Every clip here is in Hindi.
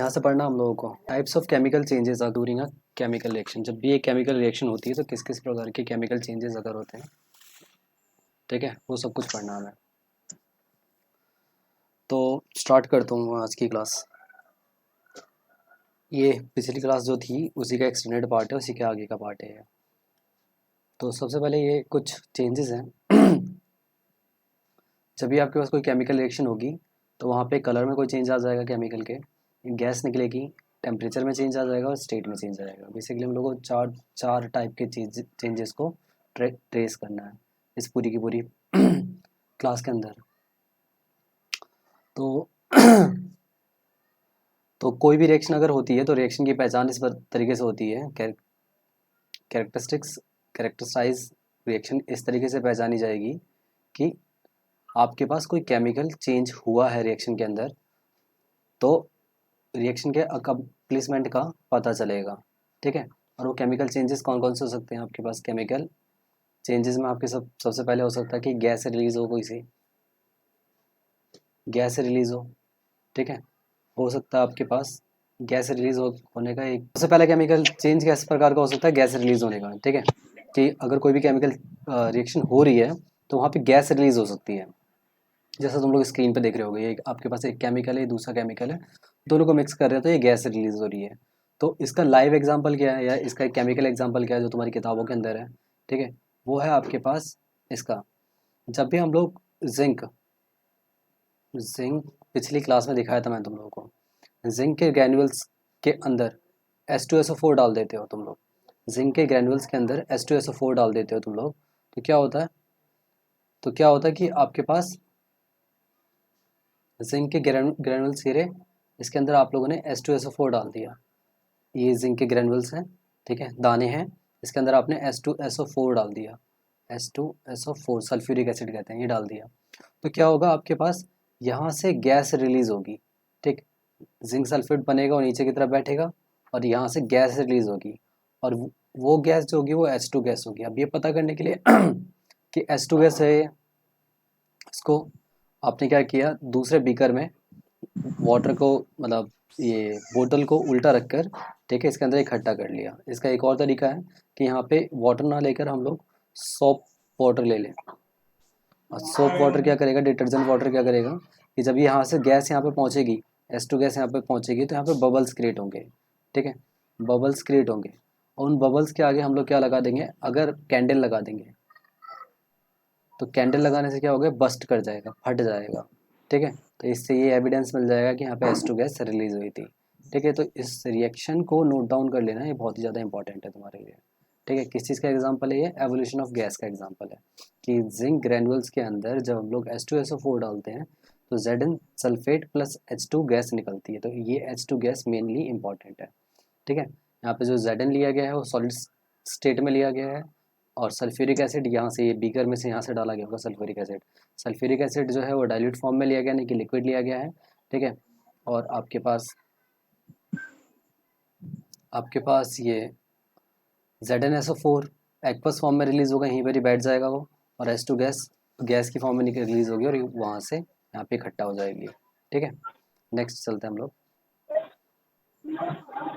यहाँ से पढ़ना हम लोगों को types of chemical changes are during a chemical reaction. जब भी एक केमिकल रिएक्शन होती है तो किस किस प्रकार के केमिकल चेंजेस अगर होते हैं, ठीक है, वो सब कुछ पढ़ना हमें। तो स्टार्ट करता हूँ आज की क्लास। ये पिछली क्लास जो थी उसी का एक्सटेंडेड पार्ट है, उसी के आगे का पार्ट है। तो सबसे पहले ये कुछ चेंजेस हैं। जब भी आपके पास कोई केमिकल रिएक्शन होगी तो वहाँ पे कलर में कोई चेंज आ जाएगा, केमिकल के गैस निकलेगी, टेम्परेचर में चेंज आ जाएगा और स्टेट में चेंज आ जाएगा। बेसिकली हम लोग को चार टाइप के चेंजेस को ट्रेस करना है इस पूरी की पूरी क्लास के अंदर। तो तो कोई भी रिएक्शन अगर होती है तो रिएक्शन की पहचान इस तरीके से होती है। कैरेक्टराइज रिएक्शन इस तरीके से पहचानी जाएगी कि आपके पास कोई केमिकल चेंज हुआ है रिएक्शन के अंदर, तो रिएक्शन के अकम्प्लिसमेंट का पता चलेगा, ठीक है। और वो केमिकल चेंजेस कौन कौन से हो सकते हैं आपके पास? केमिकल चेंजेस में आपके सबसे पहले हो सकता है कि गैस रिलीज हो, कोई सी गैस रिलीज हो, ठीक है। हो सकता है आपके पास गैस रिलीज होने का एक सबसे पहला केमिकल चेंज किस प्रकार का हो सकता है? गैस रिलीज होने का, ठीक है। कि अगर कोई भी केमिकल रिएक्शन हो रही है तो वहाँ पे गैस रिलीज हो सकती है। जैसा तुम लोग स्क्रीन पे देख रहे होगे, ये आपके पास एक केमिकल है, दूसरा केमिकल है, दोनों को मिक्स कर रहे हो तो ये गैस रिलीज हो रही है। तो इसका लाइव एग्जांपल क्या है या इसका केमिकल एग्जांपल क्या है जो तुम्हारी किताबों के अंदर है, ठीक है, वो है आपके पास इसका। जब भी हम लोग जिंक जिंक पिछली क्लास में दिखाया था मैंने तुम लोगों को, जिंक के ग्रैन्यूल्स के अंदर H2SO4 डाल देते हो तुम लोग। जिंक के ग्रैन्यूल्स के अंदर H2SO4 डाल देते हो तुम लोग, तो क्या होता है? तो क्या होता है कि आपके पास जिंक के ग्रैन्यूल्स गिरे, इसके अंदर आप लोगों ने H2SO4 डाल दिया। ये जिंक के ग्रैन्यूल्स हैं, ठीक है, दाने हैं, इसके अंदर आपने H2SO4 डाल दिया। H2SO4 सल्फ्यूरिक एसिड कहते हैं, ये डाल दिया। तो क्या होगा आपके पास? यहाँ से गैस रिलीज होगी, ठीक। जिंक सल्फेट बनेगा और नीचे की तरफ बैठेगा और यहाँ से गैस रिलीज होगी और वो गैस जो होगी वो H2 गैस होगी। अब ये पता करने के लिए कि H2 गैस है, इसको आपने क्या किया, दूसरे बीकर में वाटर को, मतलब ये बोतल को उल्टा रखकर, ठीक है, इसके अंदर इकट्ठा कर लिया। इसका एक और तरीका है कि यहाँ पे वाटर ना लेकर हम लोग सोप वाटर ले लें। और सोप वाटर क्या करेगा, डिटर्जेंट वाटर क्या करेगा कि जब यहाँ से गैस यहाँ पे पहुँचेगी, H2 गैस यहाँ पे पहुँचेगी तो यहाँ पे बबल्स क्रिएट होंगे, ठीक है, बबल्स क्रिएट होंगे। और उन बबल्स के आगे हम लोग क्या लगा देंगे, अगर कैंडल लगा देंगे तो कैंडल लगाने से क्या होगा, बस्ट कर जाएगा, फट जाएगा, ठीक है। तो इससे ये एविडेंस मिल जाएगा कि यहाँ पे H2 गैस रिलीज हुई थी, ठीक है। तो इस रिएक्शन को नोट डाउन कर लेना, ये बहुत ही ज़्यादा इंपॉर्टेंट है तुम्हारे लिए, ठीक है। किस चीज़ का एग्जांपल है ये? एवोल्यूशन ऑफ गैस का एग्जांपल है कि जिंक ग्रैन्युल्स के अंदर जब हम लोग H2SO4 डालते हैं तो Zn sulphate plus H2 gas निकलती है। तो ये H2 गैस मेनली इंपॉर्टेंट है, ठीक है। यहाँ पे जो Zn लिया गया है वो सॉलिड स्टेट में लिया गया है और सल्फ्यूरिक एसिड यहाँ से, ये बीकर में से यहाँ से डाला गया होगा सल्फ्यूरिक एसिड। सल्फ्यूरिक एसिड जो है वो डाइल्यूट फॉर्म में लिया गया, नहीं कि लिक्विड लिया गया है, ठीक है। और आपके पास ये ZnSO4 एक्वस फॉर्म में रिलीज होगा, यहीं पर ही बैठ जाएगा वो, और H2 गैस गैस की फॉर्म में रिलीज होगी और वहाँ से यहाँ पे इकट्ठा हो जाएगी, ठीक है। नेक्स्ट चलते हैं हम लोग।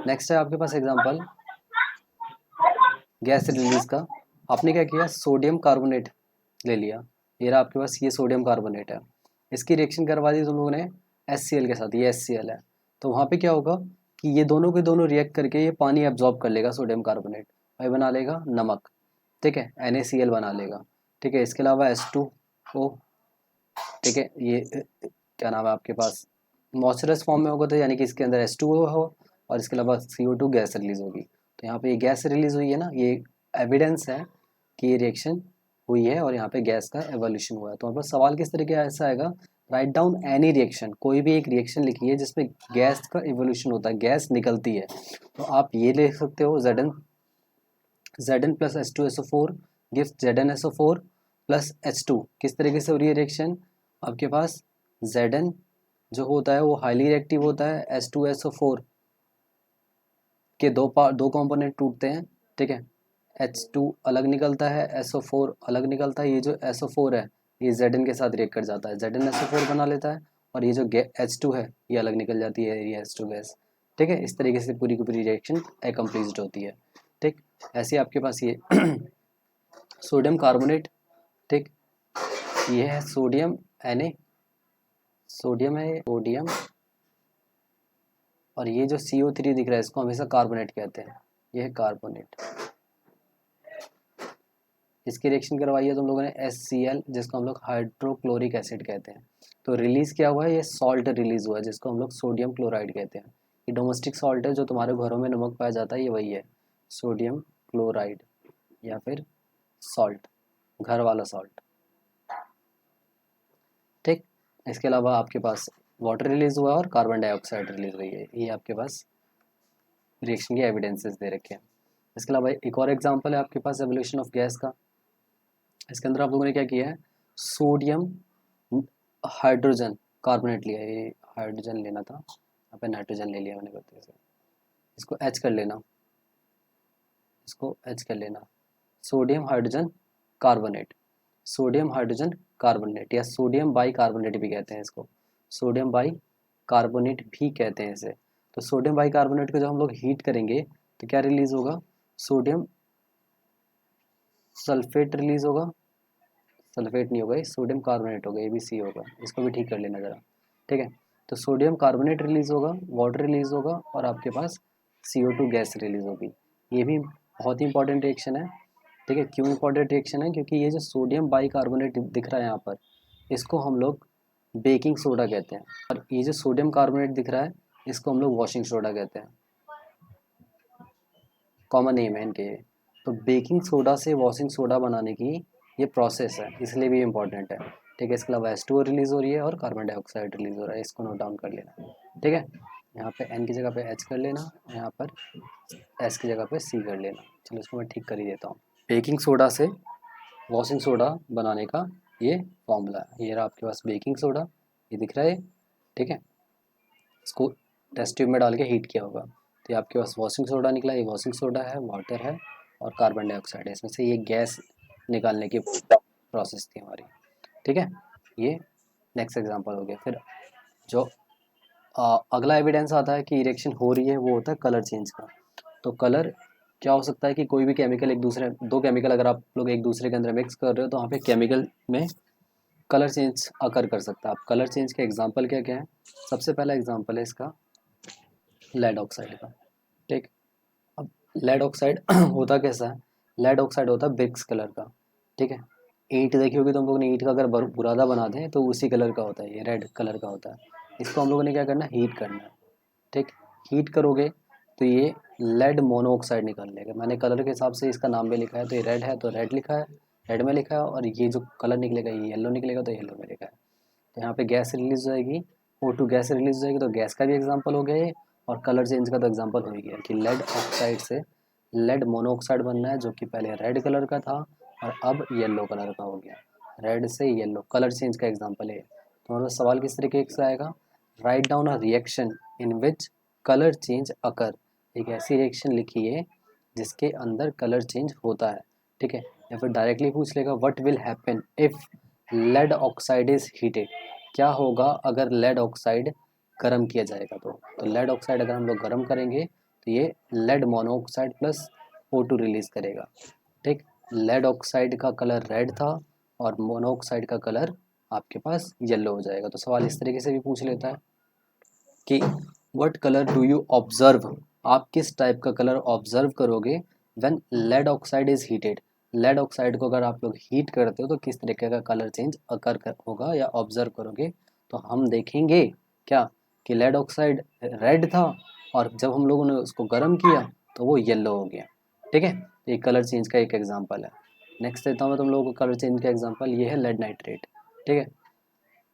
नेक्स्ट है आपके पास एग्जांपल गैस रिलीज का। आपने क्या किया, सोडियम कार्बोनेट ले लिया, ये रहा आपके पास, ये सोडियम कार्बोनेट है, इसकी रिएक्शन करवा दी तुम लोगों ने HCl के साथ, ये HCl है। तो वहाँ पे क्या होगा कि ये दोनों के दोनों रिएक्ट करके ये पानी एब्जॉर्ब कर लेगा, सोडियम कार्बोनेट, और बना लेगा नमक, ठीक है, NaCl बना लेगा, ठीक है। इसके अलावा H2O, ठीक है, ये क्या नाम है आपके पास, मॉइस्चरस फॉर्म में होगा, तो यानी कि इसके अंदर H2O हो और इसके अलावा CO2 गैस रिलीज होगी। तो यहाँ पे ये गैस रिलीज हुई है ना, ये एविडेंस है कि ये रिएक्शन हुई है और यहाँ पे गैस का एवोल्यूशन हुआ है। तो हमारे पास सवाल किस तरीके ऐसा आएगा, राइट डाउन एनी रिएक्शन, कोई भी एक रिएक्शन लिखिए जिसमें गैस का एवोल्यूशन होता है, गैस निकलती है। तो आप ये लिख सकते हो, Zn plus H2SO4 gives ZnSO4 plus H2। किस तरीके से हो रही है रिएक्शन? आपके पास Zn जो होता है वो हाईली रिएक्टिव होता है, H2SO4 के दो कंपोनेंट टूटते हैं, ठीक है, H2 अलग निकलता है, SO4 अलग निकलता है। ये जो SO4 है ये Zn के साथ रिएक्ट कर जाता है, ZnSO4 बना लेता है, और ये जो H2 है ये अलग निकल जाती है, ये H2 गैस, ठीक है, इस तरीके से पूरी की पूरी रिएक्शन एकम्प्लीस्ड होती है। ठीक, ऐसे आपके पास ये सोडियम कार्बोनेट, ठीक, ये है सोडियम Na, सोडियम है सोडियम, और ये जो CO3 दिख रहा है इसको हमेशा कार्बोनेट कहते हैं, ये है कार्बोनेट। इसकी रिएक्शन करवाई है तुम लोगों ने HCl, जिसको हम लोग हाइड्रोक्लोरिक एसिड कहते हैं। तो रिलीज क्या हुआ है, ये सॉल्ट रिलीज हुआ है जिसको हम लोग सोडियम क्लोराइड कहते हैं। ये डोमेस्टिक सॉल्ट है, जो तुम्हारे घरों में नमक पाया जाता है, ये वही है, सोडियम क्लोराइड या फिर सॉल्ट, घर वाला सॉल्ट। ठीक, इसके अलावा आपके पास वाटर रिलीज हुआ और कार्बन डाइऑक्साइड रिलीज हुई है, ये आपके पास रिएक्शन के एविडेंसेस दे रखे हैं। इसके अलावा एक और एग्जांपल है आपके पास एवोल्यूशन ऑफ गैस का। इसके अंदर आप लोगों ने क्या किया है, सोडियम हाइड्रोजन कार्बोनेट लिया है, ये हाइड्रोजन लेना था, यहाँ पे नाइट्रोजन ले लिया मैंने गलती से, इसको H कर लेना, इसको H कर लेना, sodium hydrogen carbonate, sodium hydrogen carbonate या सोडियम बाई कार्बोनेट भी कहते हैं इसको, सोडियम बाई कार्बोनेट भी कहते हैं इसे। तो सोडियम बाई कार्बोनेट को जब हम लोग हीट करेंगे तो क्या रिलीज होगा, सोडियम सल्फेट रिलीज होगा, सल्फेट नहीं होगा, ये सोडियम कार्बोनेट होगा, ये भी सी होगा, इसको भी ठीक कर लेना ज़रा। ठीक है, तो सोडियम कार्बोनेट रिलीज होगा, वाटर रिलीज होगा, और आपके पास CO2 गैस रिलीज होगी। ये भी बहुत ही इंपॉर्टेंट रिएक्शन है। ठीक है, क्यों इंपॉर्टेंट रिएक्शन है, क्योंकि ये जो सोडियम बाइकार्बोनेट दिख रहा है यहाँ पर, इसको हम लोग बेकिंग सोडा कहते हैं, और ये जो सोडियम कार्बोनेट दिख रहा है इसको हम लोग वॉशिंग सोडा कहते हैं, कॉमन नेम है इनके ये। तो बेकिंग सोडा से वॉशिंग सोडा बनाने की ये प्रोसेस है, इसलिए भी इम्पॉर्टेंट है। ठीक है, इसके अलावा H2O रिलीज हो रही है और कार्बन डाइऑक्साइड रिलीज हो रहा है, इसको नोट डाउन कर लेना। ठीक है, यहाँ पे N की जगह पे H कर लेना, यहाँ पर S की जगह पे C कर लेना। चलो इसको मैं ठीक कर ही देता हूँ। बेकिंग सोडा से वॉशिंग सोडा बनाने का ये फॉर्मूला है, ये रहा आपके पास बेकिंग सोडा, ये दिख रहा है। ठीक है, इसको टेस्ट ट्यूब में डाल के हीट किया होगा, तो ये आपके पास वॉशिंग सोडा निकला, ये वॉशिंग सोडा है, वाटर है और कार्बन डाइऑक्साइड है, इसमें से ये गैस निकालने की प्रोसेस थी हमारी। ठीक है, ये नेक्स्ट एग्जांपल हो गया। फिर जो अगला एविडेंस आता है कि इरेक्शन हो रही है, वो होता है कलर चेंज का। तो कलर क्या हो सकता है कि कोई भी केमिकल एक दूसरे, दो केमिकल अगर आप लोग एक दूसरे के अंदर मिक्स कर रहे हो तो वहाँ पे केमिकल में कलर चेंज अकर कर सकता है। आप कलर चेंज के एग्जांपल क्या क्या है, सबसे पहला एग्जांपल है इसका लेड ऑक्साइड का। ठीक, अब लेड ऑक्साइड होता कैसा है, लेड ऑक्साइड होता है ब्रिक्स कलर का। ठीक है, ईंट देखी होगी तुम लोग ने, ईंट का अगर बुरादा बना दें तो उसी कलर का होता है, ये रेड कलर का होता है। इसको हम लोगों ने क्या करना है, हीट करना है। ठीक, हीट करोगे तो ये लेड मोनोऑक्साइड निकल लेगा। मैंने कलर के हिसाब से इसका नाम भी लिखा है, तो ये रेड है तो रेड लिखा है, रेड में लिखा है, और ये जो कलर निकलेगा ये येलो निकलेगा तो येलो में लिखा है। तो यहाँ पे गैस रिलीज हो जाएगी, O2 गैस रिलीज हो जाएगी, तो गैस का भी एग्जाम्पल हो गया ये, और कलर चेंज का तो एग्जाम्पल हो ही गया कि लेड ऑक्साइड से लेड मोनोऑक्साइड बनना है, जो कि पहले रेड कलर का था और अब येलो कलर का हो गया। रेड से येलो, कलर चेंज का एग्जाम्पल है। तो हमारा सवाल किस तरीके से आएगा, right down a reaction in which colour change occur. एक ऐसी रिएक्शन लिखिए जिसके अंदर कलर चेंज होता है। ठीक है, या फिर डायरेक्टली पूछ लेगा what will happen if lead oxide is heated, क्या होगा अगर लेड ऑक्साइड गर्म किया जाएगा। तो लेड ऑक्साइड अगर हम लोग गर्म करेंगे तो ये lead monoxide plus O2 release करेगा। ठीक, लेड ऑक्साइड का कलर रेड था और मोनोऑक्साइड का कलर आपके पास येलो हो जाएगा। तो सवाल इस तरीके से भी पूछ लेता है कि what colour do you observe, आप किस टाइप का कलर ऑब्जर्व करोगे when lead oxide is heated. Lead oxide को अगर आप लोग हीट करते हो तो किस तरीके का कलर चेंज अकर होगा या ऑब्जर्व करोगे। तो हम देखेंगे क्या कि लेड ऑक्साइड रेड था और जब हम लोगों ने उसको गर्म किया तो वो येलो हो गया। ठीक है, ये कलर चेंज का एक एग्जाम्पल है। नेक्स्ट देता हूँ मैं तुम लोगों को कलर चेंज का एग्जाम्पल, ये है लेड नाइट्रेट। ठीक है,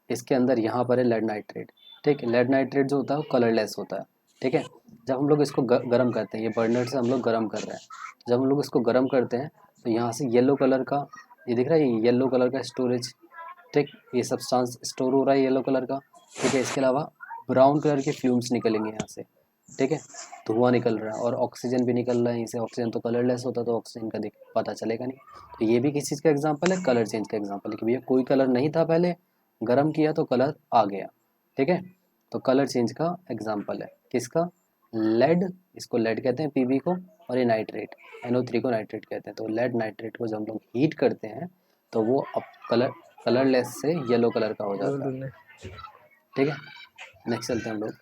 इसके अंदर यहाँ पर है लेड नाइट्रेट। ठीक है, लेड नाइट्रेट जो होता है वो कलरलेस होता है। ठीक है, जब हम लोग इसको गर्म करते हैं, ये बर्नर से हम लोग गर्म कर रहे हैं, जब हम लोग इसको गर्म करते हैं तो यहाँ से येलो कलर का, ये दिख रहा है, ये येलो कलर का स्टोरेज, ठीक, ये सब्सटेंस स्टोर हो रहा है येलो कलर का। ठीक है, इसके अलावा ब्राउन कलर के फ्यूम्स निकलेंगे यहाँ से। ठीक है, धुआं निकल रहा है और ऑक्सीजन भी निकल रहा है इसे, ऑक्सीजन तो कलरलेस होता है तो ऑक्सीजन का पता चलेगा नहीं। तो ये भी किस चीज़ का एग्जाम्पल है, कलर चेंज का एग्जाम्पल है कि भैया कोई कलर नहीं था पहले, गर्म किया तो कलर आ गया। ठीक है, तो कलर चेंज का एग्जाम्पल है किसका, लेड, इसको लेड कहते हैं पीबी को, और ये नाइट्रेट NO3 को नाइट्रेट कहते हैं। तो लेड नाइट्रेट को जब हम लोग हीट करते हैं तो वो अब कलरलेस से येलो कलर का हो जाता है। ठीक है, नेक्स्ट चलते हैं हम लोग।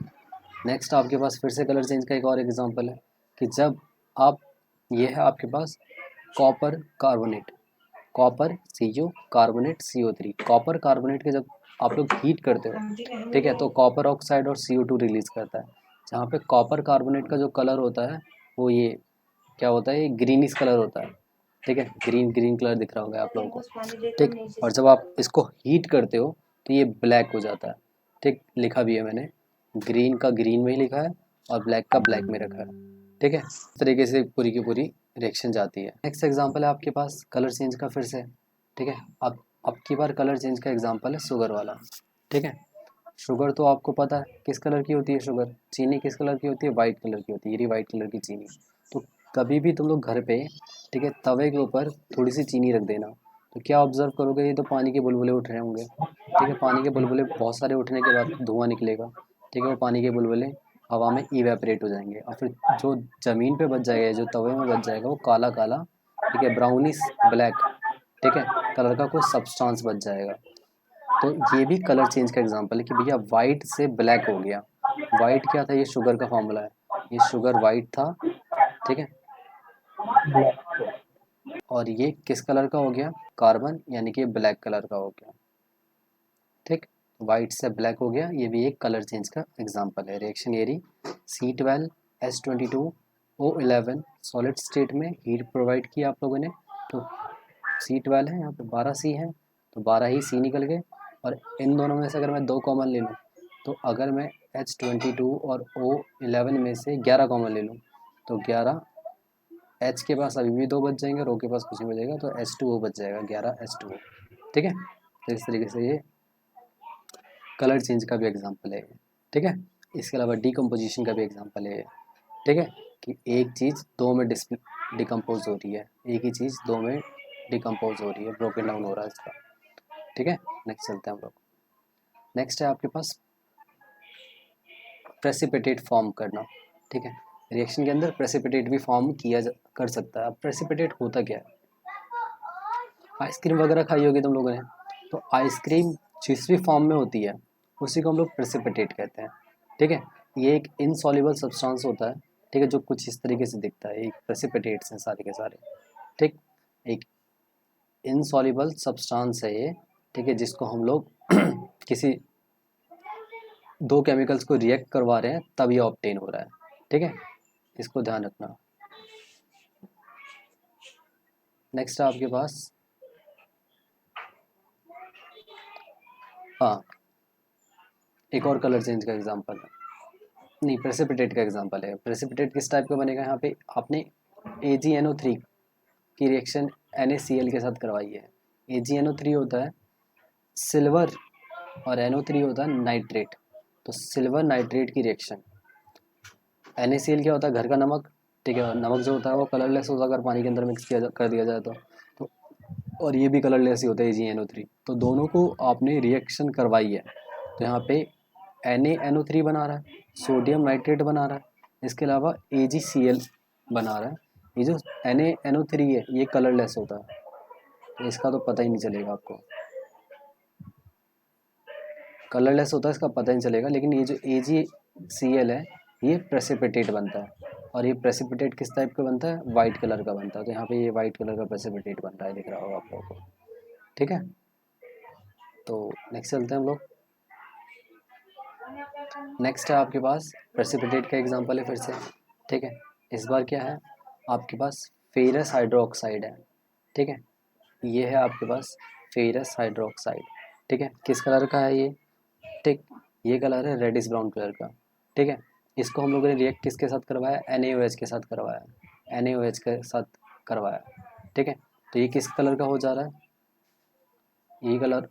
नेक्स्ट आपके पास फिर से कलर चेंज का एक और एग्जांपल है कि जब आप, ये है आपके पास copper carbonate, copper Cu carbonate CO3, copper carbonate के जब आप लोग हीट करते हो, ठीक है, तो कॉपर ऑक्साइड और CO2 रिलीज करता है। जहाँ पे कॉपर कार्बोनेट का जो कलर होता है वो ये क्या होता है, ये ग्रीनिश कलर होता है। ठीक है, ग्रीन ग्रीन कलर दिख रहा होगा आप लोगों को। ठीक, और जब आप इसको हीट करते हो तो ये ब्लैक हो जाता है। ठीक, लिखा भी है मैंने, ग्रीन का ग्रीन में ही लिखा है और ब्लैक का ब्लैक में रखा है। ठीक है, इस तरीके से पूरी की पूरी रिएक्शन जाती है। नेक्स्ट एग्जांपल है आपके पास कलर चेंज का फिर से। ठीक है, अब की बार कलर चेंज का एग्जांपल है शुगर वाला। ठीक है, शुगर तो आपको पता है किस कलर की होती है शुगर, चीनी किस कलर की होती है, वाइट कलर की होती है, ये वाइट कलर की चीनी। तो कभी भी तुम लोग घर पे, ठीक है, तवे के ऊपर थोड़ी सी चीनी रख देना, तो क्या ऑब्जर्व करोगे, ये तो पानी के बुलबुले उठ रहे होंगे। ठीक है, पानी के बुलबुले बहुत सारे उठने के बाद धुआं निकलेगा। ठीक है, वो पानी के बुलबुले हवा में इवेपरेट हो जाएंगे और फिर जो ज़मीन पे बच जाएगा, जो तवे में बच जाएगा, वो काला काला, ठीक है, ब्राउनिश ब्लैक, ठीक है, कलर का कोई सब्सटेंस बच जाएगा। तो ये भी कलर चेंज का एग्जांपल है कि भैया वाइट से ब्लैक हो गया। वाइट क्या था, ये शुगर का फॉर्मूला है, ये शुगर वाइट था। ठीक है, और ये किस कलर का हो गया, कार्बन, यानी कि ब्लैक कलर का हो गया। ठीक, वाइट से ब्लैक हो गया, ये भी एक कलर चेंज का एग्जांपल है। रिएक्शन ये रही, C12H22O11 सॉलिड स्टेट में हीट प्रोवाइड की आप लोगों ने, तो C12 है, यहाँ पे 12 C है, तो 12 ही C निकल गए। और इन दोनों में से अगर मैं 2 कॉमन ले लूँ, तो अगर मैं H22 और O11 में से 11 कॉमन ले लूँ, तो 11, H के पास अभी भी 2 बच जाएंगे और O के पास कुछ नहीं बचेगा, तो H2O बच जाएगा, 11 H2O। ठीक है, तो इस तरीके से ये कलर चेंज का भी एग्जांपल है। ठीक है, इसके अलावा डिकम्पोजिशन का भी एग्जांपल है। ठीक है, कि एक चीज़ दो में डिकम्पोज हो रही है, एक ही चीज़ दो में डिकम्पोज हो रही है, ब्रोकन डाउन हो रहा है इसका। ठीक है, नेक्स्ट चलते हैं हम लोग। नेक्स्ट है आपके पास प्रेसिपिटेट फॉर्म करना। ठीक है, रिएक्शन के अंदर प्रेसिपिटेट भी फॉर्म कर सकता है। अब प्रेसिपिटेट होता क्या है, आइसक्रीम वगैरह खाई होगी तुम लोगों ने, तो आइसक्रीम जिस भी फॉर्म में होती है उसी को हम लोग प्रेसिपिटेट कहते हैं। ठीक है, ये एक इनसॉल्युबल सब्सटेंस होता है। ठीक है, जो कुछ इस तरीके से दिखता है, एक प्रेसिपिटेट्स हैं सारे के सारे। ठीक, एक इनसॉल्युबल सब्सटेंस है ये। ठीक है, जिसको हम लोग किसी दो केमिकल्स को रिएक्ट करवा रहे हैं तब ये ऑब्टेन हो रहा है। ठीक है, इसको ध्यान रखना। नेक्स्ट है आपके पास, हाँ, एक और कलर चेंज का एग्जांपल है, नहीं, प्रेसिपिटेट का एग्जांपल है। प्रेसिपिटेट किस टाइप का बनेगा, यहाँ पे आपने AgNO3 की रिएक्शन NaCl के साथ करवाई है। AgNO3 होता है सिल्वर और NO3 होता है नाइट्रेट। तो सिल्वर नाइट्रेट की रिएक्शन, NaCl क्या होता है, घर का नमक। ठीक है, और नमक जो होता है वो कलरलेस होता है अगर पानी के अंदर मिक्स कर दिया जाए तो और ये भी कलरलेस ही होता है AgNO3। तो दोनों को आपने रिएक्शन करवाई है, तो यहाँ पे NaNO3 बना रहा है, सोडियम नाइट्रेट बना रहा है, इसके अलावा AgCl बना रहा है। ये जो NaNO3 है ये कलरलेस होता है, तो इसका तो पता ही नहीं चलेगा आपको, कलरलेस होता है, इसका पता ही नहीं चलेगा। लेकिन ये जो AgCl है ये प्रेसिपिटेट बनता है, और ये प्रेसिपिटेट किस टाइप का बनता है, वाइट कलर का बनता है। तो यहाँ पे ये वाइट कलर का प्रेसिपिटेट बन रहा है, दिख रहा होगा आप लोगों को। ठीक है, तो नेक्स्ट चलते हैं हम लोग। नेक्स्ट है आपके पास प्रेसिपिटेट का एग्जांपल है फिर से। ठीक है, इस बार क्या है आपके पास, फेरस हाइड्रोक्साइड है। ठीक है, ये है आपके पास फेरस हाइड्रोक्साइड। ठीक है, किस कलर का है ये, ठीक, ये कलर है रेडिश ब्राउन कलर का। ठीक है, इसको हम लोगों ने रिएक्ट किसके साथ करवाया, NaOH के साथ करवाया, NaOH के साथ करवाया। ठीक है, तो ये किस कलर का हो जा रहा है, ये कलर,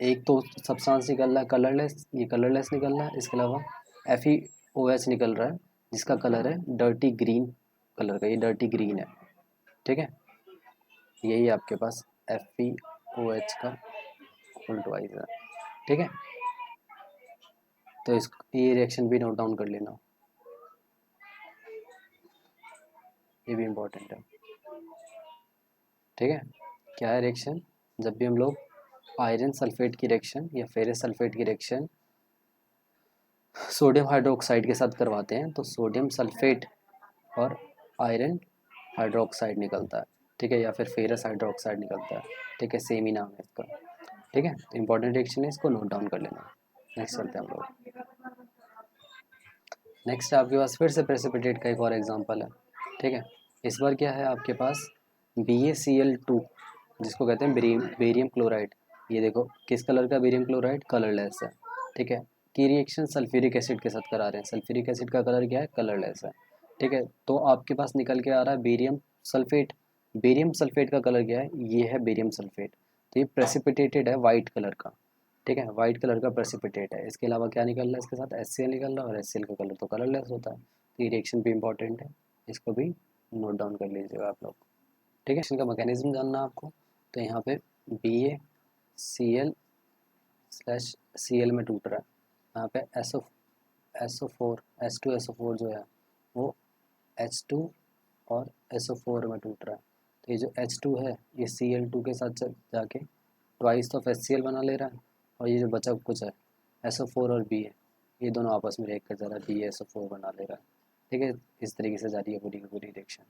एक तो सब्सटेंस निकल रहा है कलरलेस, ये कलरलेस निकल रहा है, इसके अलावा FeOH निकल रहा है जिसका कलर है डर्टी ग्रीन कलर का, ये डर्टी ग्रीन है। ठीक है, यही आपके पास FeOH का फुल ट्वाइस है। ठीक है, तो इस ये रिएक्शन भी नोट डाउन कर लेना, ये भी इम्पोर्टेंट है। ठीक है, क्या है रिएक्शन? जब भी हम लोग आयरन सल्फेट की रिएक्शन या फेरस सल्फेट की रिएक्शन सोडियम हाइड्रोक्साइड के साथ करवाते हैं तो सोडियम सल्फेट और आयरन हाइड्रोक्साइड निकलता है। ठीक है, या फिर फेरस हाइड्रोक्साइड निकलता है। ठीक है, सेम ही नाम है इसका। ठीक है, तो इंपॉर्टेंट रिएक्शन है, इसको नोट डाउन कर लेना। नेक्स्ट चलते हैं हम लोग। नेक्स्ट आपके पास फिर से प्रेसिपिटेट का एक और एग्जांपल है। ठीक है, इस बार क्या है आपके पास BaCl2, जिसको कहते हैं बेरियम क्लोराइड। ये देखो किस कलर का बेरियम क्लोराइड, कलरलेस है। ठीक है, की रिएक्शन सल्फ्यूरिक एसिड के साथ करा रहे हैं। सल्फ्यूरिक एसिड का कलर क्या है, कलरलेस है। ठीक है, तो आपके पास निकल के आ रहा है बेरियम सल्फेट। बेरियम सल्फेट का कलर क्या है, ये है बेरियम सल्फेट। तो ये प्रेसिपिटेटेड है वाइट कलर का। ठीक है, वाइट कलर का प्रेसिपिटेट है। इसके अलावा क्या निकल रहा है इसके साथ, HCl निकल रहा है, और HCl का कलर तो कलरलेस होता है। तो ये रिएक्शन भी इंपॉर्टेंट है, इसको भी नोट डाउन कर लीजिएगा आप लोग। ठीक है, रिएक्शन का मैकेनिज्म जानना है आपको, तो यहाँ पे BaCl स्लैश Cl में टूट रहा है। यहाँ पे SO4 H2SO4 जो है वो H2 और SO4 में टूट रहा है। तो ये जो H2 है ये Cl2 के साथ जाके ट्वाइस ऑफ HCl बना ले रहा है, और ये जो बचा कुछ है SO4 और Ba, ये दोनों आपस में रिएक्ट कर जा रहा है, BaSO4 बना ले रहा है। ठीक है, इस तरीके से जा रही है पूरी की पूरी रिएक्शन।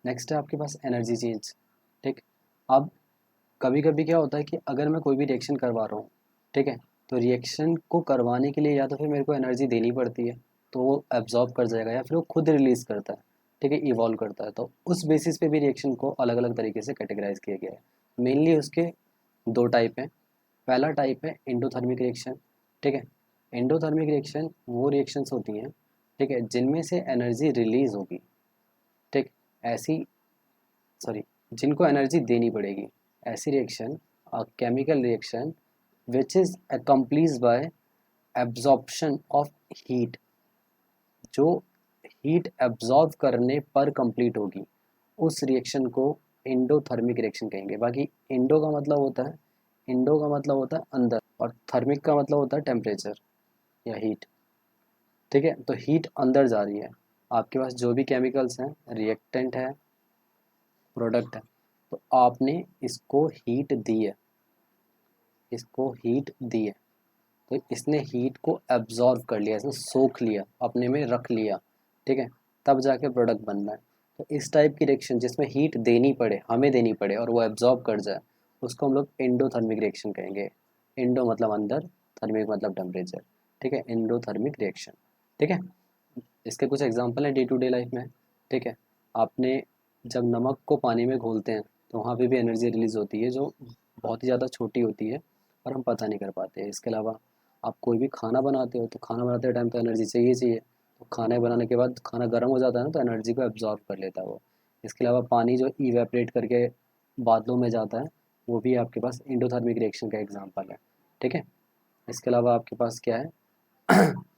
नेक्स्ट है आपके पास एनर्जी चेंज। ठीक, अब कभी कभी क्या होता है कि अगर मैं कोई भी रिएक्शन करवा रहा हूँ, ठीक है, तो रिएक्शन को करवाने के लिए या तो फिर मेरे को एनर्जी देनी पड़ती है, तो वो एब्जॉर्ब कर जाएगा, या फिर वो खुद रिलीज़ करता है। ठीक है, इवॉल्व करता है। तो उस बेसिस पे भी रिएक्शन को अलग अलग तरीके से कैटेगराइज किया गया है। मेनली उसके दो टाइप हैं। पहला टाइप है एंडोथर्मिक रिएक्शन। ठीक है, एंडोथर्मिक रिएक्शन वो रिएक्शंस होती हैं, ठीक है, जिनमें से एनर्जी रिलीज होगी। ठीक, ऐसी सॉरी जिनको एनर्जी देनी पड़ेगी, ऐसी reaction chemical reaction which is accomplished by absorption of heat, जो हीट एब्जॉर्ब करने पर कंप्लीट होगी, उस रिएक्शन को एंडोथर्मिक रिएक्शन कहेंगे। बाकी इंडो का मतलब होता है अंदर, और थर्मिक का मतलब होता है टेम्परेचर या हीट। ठीक है, तो हीट अंदर जा रही है। आपके पास जो भी केमिकल्स हैं, रिएक्टेंट है, प्रोडक्ट है, तो आपने इसको हीट दी है, इसको हीट दी है, तो इसने हीट को एब्जॉर्व कर लिया, इसने सोख लिया, अपने में रख लिया। ठीक है, तब जाके प्रोडक्ट बनना है। तो इस टाइप की रिएक्शन जिसमें हीट देनी पड़े, हमें देनी पड़े, और वो एब्जॉर्ब कर जाए, उसको हम लोग एंडोथर्मिक रिएक्शन कहेंगे। एंडो मतलब अंदर, थर्मिक मतलब टेम्परेचर। ठीक है, एंडोथर्मिक रिएक्शन। ठीक है, इसके कुछ एग्जांपल हैं डे टू डे लाइफ में। ठीक है, आपने जब नमक को पानी में घोलते हैं तो वहाँ पे भी एनर्जी रिलीज होती है, जो बहुत ही ज़्यादा छोटी होती है और हम पता नहीं कर पाते हैं। इसके अलावा आप कोई भी खाना बनाते हो तो खाना बनाते टाइम तो एनर्जी चाहिए। तो खाना बनाने के बाद खाना गर्म हो जाता है ना, तो एनर्जी को एब्जॉर्ब कर लेता है वो। इसके अलावा पानी जो इवेपरेट करके बादलों में जाता है, वो भी आपके पास एंडोथर्मिक रिएक्शन का एग्जाम्पल है। ठीक है, इसके अलावा आपके पास क्या है,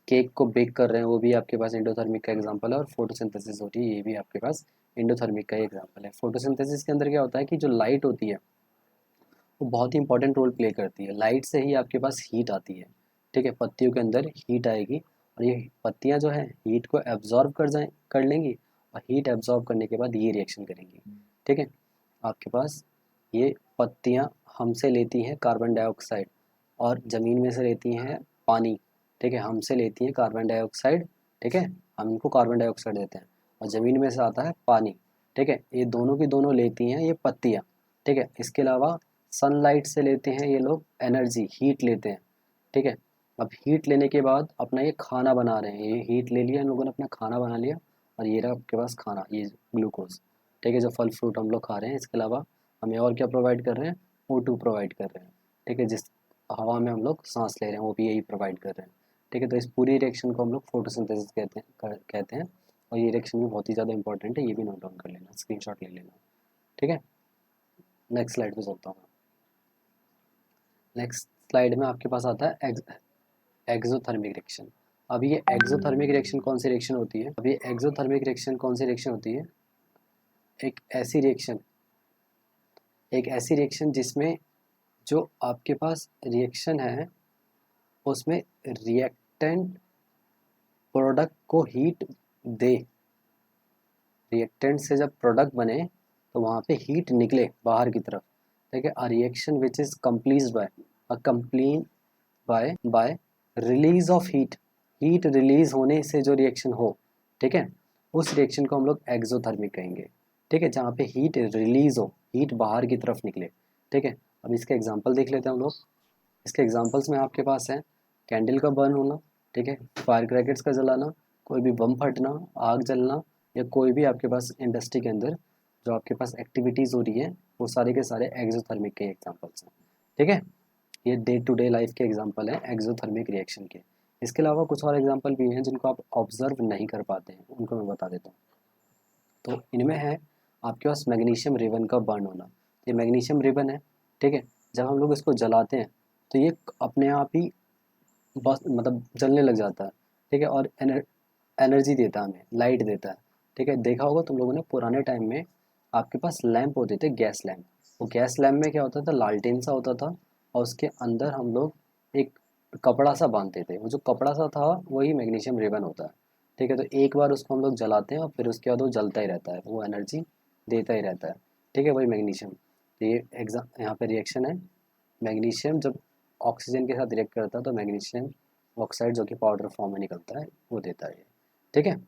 केक को बेक कर रहे हैं, वो भी आपके पास एंडोथर्मिक का एग्जांपल है। और फोटोसिंथेसिस हो रही है, ये भी आपके पास एंडोथर्मिक का ही एग्जांपल है। फोटोसिंथेसिस के अंदर क्या होता है कि जो लाइट होती है वो बहुत ही इंपॉर्टेंट रोल प्ले करती है। लाइट से ही आपके पास हीट आती है। ठीक है, पत्तियों के अंदर हीट आएगी, और ये पत्तियाँ जो है हीट को एब्जॉर्ब कर लेंगी, और हीट एब्जॉर्ब करने के बाद ये रिएक्शन करेंगी। ठीक है, आपके पास ये पत्तियाँ हमसे लेती हैं कार्बन डाइऑक्साइड, और ज़मीन में से लेती हैं पानी। ठीक है, हमसे लेती हैं कार्बन डाइऑक्साइड। ठीक है, हम इनको कार्बन डाइऑक्साइड देते हैं, और ज़मीन में से आता है पानी। ठीक है, ये दोनों की दोनों लेती हैं ये पत्तियाँ। ठीक है, इसके अलावा सनलाइट से लेते हैं ये लोग एनर्जी, हीट लेते हैं। ठीक है, अब हीट लेने के बाद अपना ये खाना बना रहे हैं, ये हीट ले लिया इन लोगों ने, अपना खाना बना लिया, और ये रहा आपके पास खाना, ये ग्लूकोज। ठीक है, जो फल फ्रूट हम लोग खा रहे हैं। इसके अलावा हमें और क्या प्रोवाइड कर रहे हैं, O2 प्रोवाइड कर रहे हैं। ठीक है, जिस हवा में हम लोग सांस ले रहे हैं वो भी यही प्रोवाइड कर रहे हैं। ठीक है, तो इस पूरी रिएक्शन को हम लोग फोटोसिंथेसिस कहते हैं। और ये रिएक्शन भी बहुत ही ज़्यादा इंपॉर्टेंट है, ये भी नोट डाउन कर लेना, स्क्रीनशॉट ले लेना। ठीक है, नेक्स्ट स्लाइड पे चलता हूँ। नेक्स्ट स्लाइड में आपके पास आता है एक्सोथर्मिक रिएक्शन। अब ये एक्सोथर्मिक रिएक्शन कौन सी रिएक्शन होती है, अब ये एक्सोथर्मिक रिएक्शन कौन सी रिएक्शन होती है, एक ऐसी रिएक्शन जिसमें जो आपके पास रिएक्शन है उसमें रिएक्टेंट प्रोडक्ट को हीट दे, रिएक्टेंट से जब प्रोडक्ट बने तो वहाँ पे हीट निकले बाहर की तरफ, ठीक है। A reaction which is complete by by release of heat, heat release होने से जो रिएक्शन हो, ठीक है, उस रिएक्शन को हम लोग एक्सोथर्मिक कहेंगे, ठीक है, जहाँ पे हीट रिलीज हो, हीट बाहर की तरफ निकले, ठीक है। अब इसके एग्जांपल देख लेते हैं हम लोग। इसके एग्जांपल्स में आपके पास है कैंडल का बर्न होना, ठीक है, फायर क्रैकर्स का जलाना, कोई भी बम फटना, आग जलना, या कोई भी आपके पास इंडस्ट्री के अंदर जो आपके पास एक्टिविटीज़ हो रही है, वो सारे के सारे एक्सोथर्मिक के एग्जांपल्स हैं, ठीक है। ये डे टू डे लाइफ के एग्जांपल हैं एक्सोथर्मिक रिएक्शन के। इसके अलावा कुछ और एग्जांपल भी हैं जिनको आप ऑब्जर्व नहीं कर पाते हैं, उनको मैं बता देता हूँ। तो इनमें है आपके पास मैग्नीशियम रिबन का बर्न होना। ये मैग्नीशियम रिबन है, ठीक है, जब हम लोग इसको जलाते हैं तो ये अपने आप ही बस मतलब जलने लग जाता है, ठीक है, और एनर्जी देता है, हमें लाइट देता है, ठीक है। देखा होगा तुम लोगों ने पुराने टाइम में आपके पास लैंप होते थे, गैस लैंप। वो गैस लैंप में क्या होता था, लालटेन सा होता था और उसके अंदर हम लोग एक कपड़ा सा बांधते थे, वो जो कपड़ा सा था वही मैग्नीशियम रिबन होता है, ठीक है। तो एक बार उसको हम लोग जलाते हैं और फिर उसके बाद वो जलता ही रहता है, वो एनर्जी देता ही रहता है, ठीक है, वही मैग्नीशियम। तो ये एग्जाम यहाँ पे रिएक्शन है, मैग्नीशियम जब ऑक्सीजन के साथ रिएक्ट करता है तो मैग्नीशियम ऑक्साइड जो कि पाउडर फॉर्म में निकलता है वो देता है ये, ठीक है।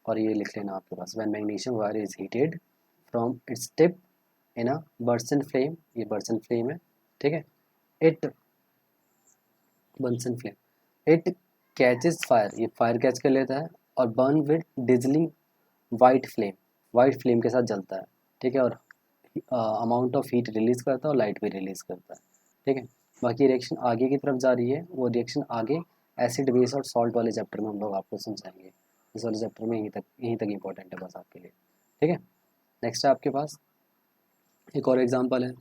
और ये लिख लेना आपके पास, when magnesium wire is heated from its tip in a Bunsen flame, ये बर्सन फ्लेम है, ठीक है, it Bunsen flame it catches fire, ये फायर कैच कर लेता है और burn with dazzling white flame, white flame के साथ जलता है, ठीक है, और अमाउंट ऑफ हीट रिलीज करता है और लाइट भी रिलीज करता है, ठीक है। बाकी रिएक्शन आगे की तरफ जा रही है, वो रिएक्शन आगे एसिड बेस और सॉल्ट वाले चैप्टर में हम लोग आपको समझाएंगे। इस वाले चैप्टर में यहीं तक इम्पोर्टेंट है बस आपके लिए, ठीक है। नेक्स्ट है आपके पास एक और एग्जांपल है,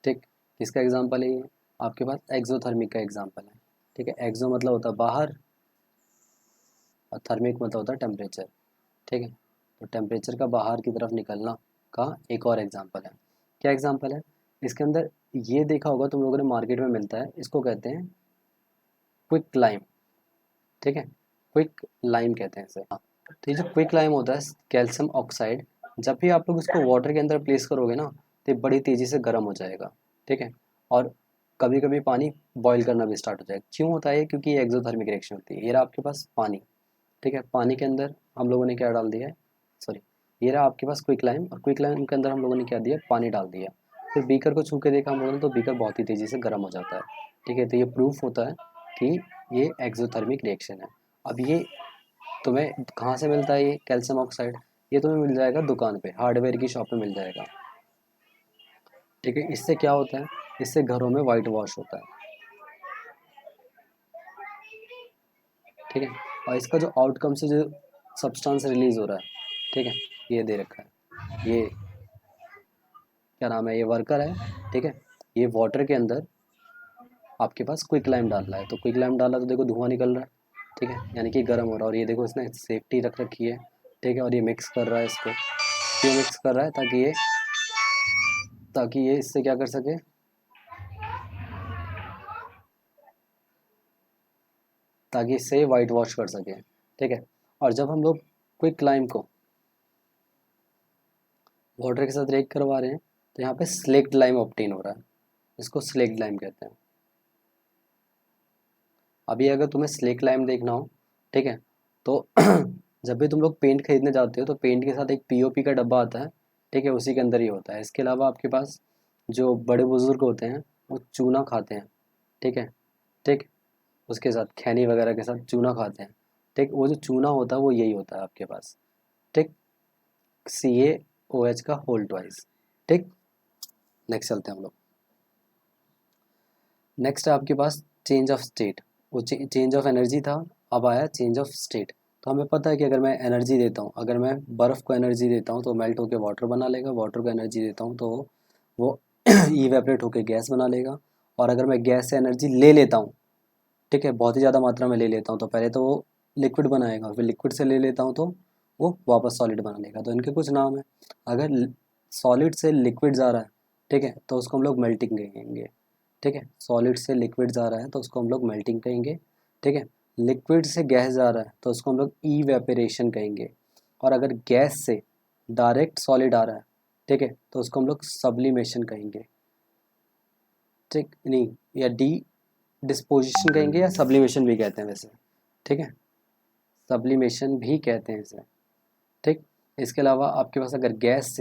ठीक, किसका एग्जांपल है ये, आपके पास एक्सोथर्मिक का एग्जांपल है, ठीक है। एक्सो मतलब होता है बाहर और थर्मिक मतलब होता है टेम्परेचर, ठीक है। तो टेम्परेचर का बाहर की तरफ निकलना का एक और एग्जांपल है। क्या एग्जांपल है इसके अंदर, ये देखा होगा तुम लोगों ने, मार्केट में मिलता है, इसको कहते हैं क्विक लाइम, ठीक है, क्विक लाइम कहते हैं इसे। हाँ, तो ये जो क्विक लाइम होता है कैल्शियम ऑक्साइड, जब भी आप लोग इसको वाटर के अंदर प्लेस करोगे ना तो ये बड़ी तेज़ी से गर्म हो जाएगा, ठीक है, और कभी कभी पानी बॉईल करना भी स्टार्ट हो जाएगा। क्यों होता है, क्योंकि ये एक्सोथर्मिक रिएक्शन होती है। ये रहा आपके पास पानी, ठीक है, पानी के अंदर हम लोगों ने क्या डाल दिया है, सॉरी, ये रहा आपके पास क्विक लाइम, और क्विक लाइम के अंदर हम लोगों ने क्या दिया, पानी डाल दिया। फिर बीकर को छू के देखा हम लोगों ने तो बीकर बहुत ही तेज़ी से गर्म हो जाता है, ठीक है। तो ये प्रूफ होता है कि ये एक्सोथर्मिक रिएक्शन है। अब ये तुम्हें कहाँ से मिलता है ये कैल्शियम ऑक्साइड, ये तुम्हें मिल जाएगा दुकान पे, हार्डवेयर की शॉप पे मिल जाएगा, ठीक है। इससे क्या होता है, इससे घरों में वाइट वॉश होता है, ठीक है। और इसका जो आउटकम से जो सब्सटेंस रिलीज हो रहा है, ठीक है, ये दे रखा है, ये क्या नाम है, ये वर्कर है, ठीक है। ये वाटर के अंदर आपके पास क्विक लाइम डाल रहा है, तो क्विक लाइम डाला तो देखो धुआं निकल रहा है, ठीक है, यानी कि गर्म हो रहा है। और ये देखो इसने सेफ्टी रख रखी है, ठीक है, और ये मिक्स कर रहा है इसको, क्यों मिक्स कर रहा है, ताकि ये इससे क्या कर सके, ताकि इससे वाइट वॉश कर सके, ठीक है। और जब हम लोग क्विक लाइम को वाटर के साथ रिएक्ट करवा रहे हैं तो यहाँ पे स्लेक्ट लाइम ऑब्टेन हो रहा है, इसको स्लेक्ट लाइम कहते हैं। अभी अगर तुम्हें स्लेक्ट लाइम देखना हो, ठीक है, तो जब भी तुम लोग पेंट खरीदने जाते हो तो पेंट के साथ एक पीओपी का डब्बा आता है, ठीक है, उसी के अंदर ही होता है। इसके अलावा आपके पास जो बड़े बुजुर्ग होते हैं वो चूना खाते हैं, ठीक है, ठीक, उसके साथ खैनी वगैरह के साथ चूना खाते हैं, ठीक, वो जो चूना होता है वो यही होता है आपके पास, ठीक, CaOH का होल ट्वाइस, ठीक। नेक्स्ट चलते हैं हम लोग। नेक्स्ट है आपके पास चेंज ऑफ स्टेट, वो चेंज ऑफ एनर्जी था, अब आया चेंज ऑफ स्टेट। तो हमें पता है कि अगर मैं एनर्जी देता हूँ, अगर मैं बर्फ़ को एनर्जी देता हूँ तो मेल्ट होकर वाटर बना लेगा, वाटर को एनर्जी देता हूँ तो वो इवेपरेट होकर गैस बना लेगा। और अगर मैं गैस से एनर्जी ले लेता हूँ, ठीक है, बहुत ही ज़्यादा मात्रा में ले लेता हूँ तो पहले तो वो लिक्विड बनाएगा, फिर लिक्विड से ले लेता हूँ तो वो वापस सॉलिड बना लेगा। तो इनके कुछ नाम है। अगर सॉलिड से लिक्विड जा रहा है, ठीक है, तो उसको हम लोग मेल्टिंग कहेंगे, ठीक है। सॉलिड से लिक्विड जा रहा है तो उसको हम लोग मेल्टिंग कहेंगे, ठीक है। लिक्विड से गैस जा रहा है तो उसको हम लोग इवेपोरेशन कहेंगे। और अगर गैस से डायरेक्ट सॉलिड आ रहा है, ठीक है, तो उसको हम लोग सब्लिमेशन कहेंगे, ठीक नहीं, या डिस्पोजिशन कहेंगे, या सब्लिमेशन भी कहते हैं वैसे, ठीक है, सब्लिमेशन भी कहते हैं इसे, ठीक। इसके अलावा आपके पास अगर गैस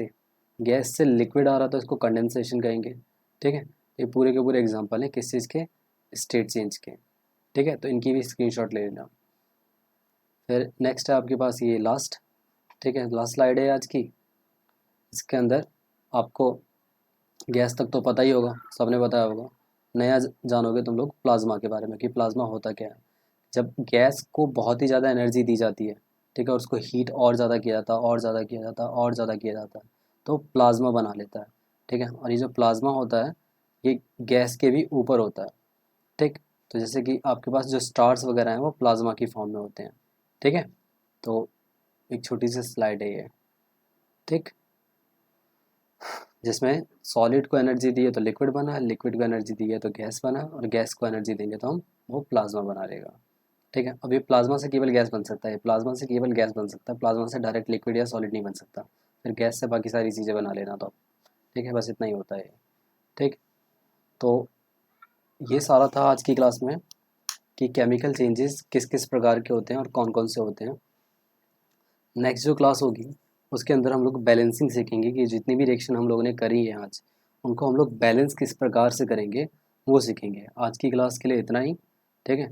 से लिक्विड आ रहा है तो इसको कंडेंसेशन कहेंगे, ठीक है। ये पूरे के पूरे एग्जांपल हैं किस चीज़ के, स्टेट चेंज के, ठीक है। तो इनकी भी स्क्रीनशॉट ले लेना। फिर नेक्स्ट है आपके पास ये लास्ट, ठीक है, लास्ट स्लाइड है आज की। इसके अंदर आपको गैस तक तो पता ही होगा, सबने बताया होगा, नया जानोगे तुम लोग प्लाज्मा के बारे में कि प्लाज्मा होता क्या है। जब गैस को बहुत ही ज़्यादा एनर्जी दी जाती है, ठीक है, और उसको हीट और ज़्यादा किया जाता है, और ज़्यादा किया जाता है, और ज़्यादा किया जाता है, तो प्लाज्मा बना लेता है, ठीक है। और ये जो प्लाज्मा होता है ये गैस के भी ऊपर होता है, ठीक। तो जैसे कि आपके पास जो स्टार्स वगैरह हैं वो प्लाज्मा की फॉर्म में होते हैं, ठीक है। तो एक छोटी सी स्लाइड है ये, ठीक, जिसमें सॉलिड को एनर्जी दी है तो लिक्विड बना, लिक्विड को एनर्जी दी है तो गैस बना, और गैस को एनर्जी देंगे तो हम वो प्लाज्मा बना लेगा, ठीक है। अब ये प्लाज्मा से केवल गैस बन सकता है, प्लाज्मा से केवल गैस बन सकता है, प्लाज्मा से डायरेक्ट लिक्विड या सॉलिड नहीं बन सकता। फिर गैस से बाकी सारी चीज़ें बना लेना तो, ठीक है, बस इतना ही होता है, ठीक। तो ये सारा था आज की क्लास में कि केमिकल चेंजेस किस किस प्रकार के होते हैं और कौन कौन से होते हैं। नेक्स्ट जो क्लास होगी उसके अंदर हम लोग बैलेंसिंग सीखेंगे कि जितनी भी रिएक्शन हम लोगों ने करी है आज, उनको हम लोग बैलेंस किस प्रकार से करेंगे वो सीखेंगे। आज की क्लास के लिए इतना ही, ठीक है,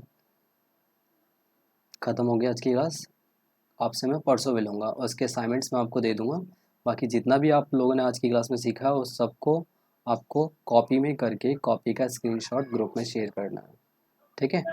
ख़त्म हो गया आज की क्लास। आपसे मैं परसों मिलूँगा और उसके असाइनमेंट्स मैं आपको दे दूँगा। बाकी जितना भी आप लोगों ने आज की क्लास में सीखा उस सबको आपको कॉपी में करके कॉपी का स्क्रीनशॉट ग्रुप में शेयर करना है, ठीक है।